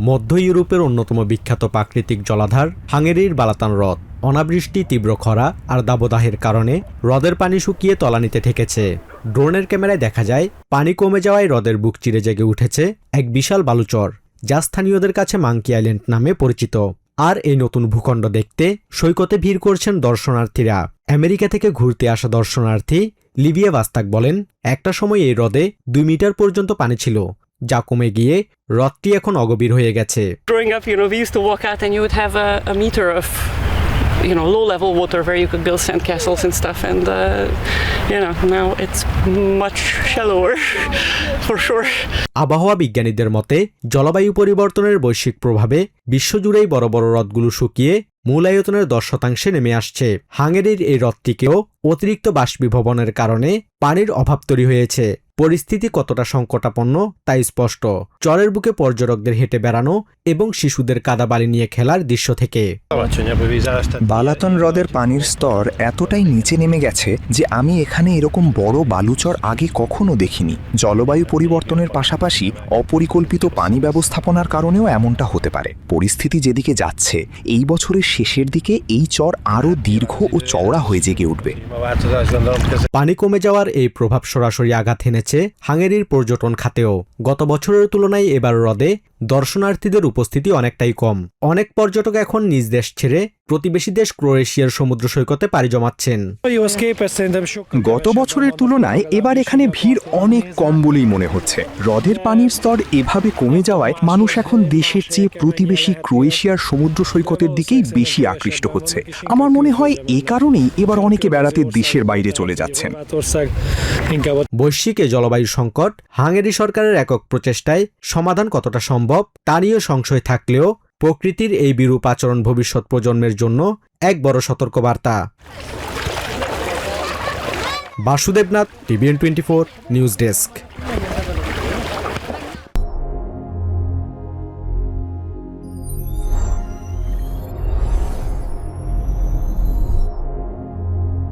মধ্য ইউরোপের অন্যতম বিখ্যাত প্রাকৃতিক জলাধার হাঙ্গেরির বালাতান হ্রদ অনাবৃষ্টি, তীব্র খরা আর দাবদাহের কারণে হ্রদের পানি শুকিয়ে তলানিতে ঠেকেছে। ড্রোনের ক্যামেরায় দেখা যায় পানি কমে যাওয়ায় হ্রদের বুক চিরে জেগে উঠেছে এক বিশাল বালুচর, যা স্থানীয়দের কাছে মাঙ্কি আইল্যান্ড নামে পরিচিত। আর এই নতুন ভূখণ্ড দেখতে সৈকতে ভিড় করছেন দর্শনার্থীরা। আমেরিকা থেকে ঘুরতে আসা দর্শনার্থী লিভিয়া ভাস্তাক বলেন, একটা সময় এই হ্রদে 2 মিটার পর্যন্ত পানি ছিল, যা কমে গিয়ে হ্রদটি এখন অগভীর হয়ে গেছে। Growing up, we used to walk out and you would have a meter of low-level water where you could build sandcastles and stuff, and now it's much shallower for sure. আবহাওয়া বিজ্ঞানীদের মতে জলবায়ু পরিবর্তনের বৈশ্বিক প্রভাবে বিশ্বজুড়েই বড় বড় হ্রদগুলো শুকিয়ে মূল আয়তনের 10% নেমে আসছে। হাঙ্গেরির এই হ্রদটিকেও অতিরিক্ত বাষ্পীভবনের কারণে পানির অভাব তৈরি হয়েছে। পরিস্থিতি কতটা সংকটাপন্ন তাই স্পষ্ট চরের বুকে পর্যটকদের হেঁটে বেড়ানো এবং শিশুদের কাদাবালি নিয়ে খেলার দৃশ্য থেকে। বালাতন হ্রদের পানির স্তর এতটাই নিচে নেমে গেছে যে আমি এখানে এরকম বড় বালুচর আগে কখনো দেখিনি। জলবায়ু পরিবর্তনের পাশাপাশি অপরিকল্পিত পানি ব্যবস্থাপনার কারণেও এমনটা হতে পারে। পরিস্থিতি যেদিকে যাচ্ছে, এই বছরের শেষের দিকে এই চর আরও দীর্ঘ ও চওড়া হয়ে জেগে উঠবে। পানি কমে যাওয়ার এই প্রভাব সরাসরি আঘাত এনেছে হাঙ্গেরির পর্যটন খাতেও। গত বছরের তুলনায় এবার হ্রদে দর্শনার্থীদের উপস্থিতি অনেকটাই কম। অনেক পর্যটক এখন নিজ দেশ ছেড়ে প্রতিবেশী দেশ ক্রোয়েশিয়ার সমুদ্র সৈকতে পাড়ি জমাচ্ছেন। গত বছরের তুলনায় এবার এখানে ভিড় অনেক কম বলেই মনে হচ্ছে। হ্রদের পানির স্তর এভাবে কমে যাওয়ায় মানুষ এখন দেশের চেয়ে প্রতিবেশী ক্রোয়েশিয়ার সমুদ্র সৈকতের দিকেই বেশি আকৃষ্ট হচ্ছে। আমার মনে হয় এ কারণেই এবার অনেকে বেড়াতে দেশের বাইরে চলে যাচ্ছেন। বৈশ্বিক জলবায়ু সংকট হাঙ্গেরি সরকারের একক প্রচেষ্টায় সমাধান কতটা সম্ভব তা নিয়ে সংশয় থাকলেও প্রকৃতির এই বিরূপ আচরণ ভবিষ্যৎ প্রজন্মের জন্য এক বড় সতর্কবার্তা। Basudebnath, TVN24 news desk.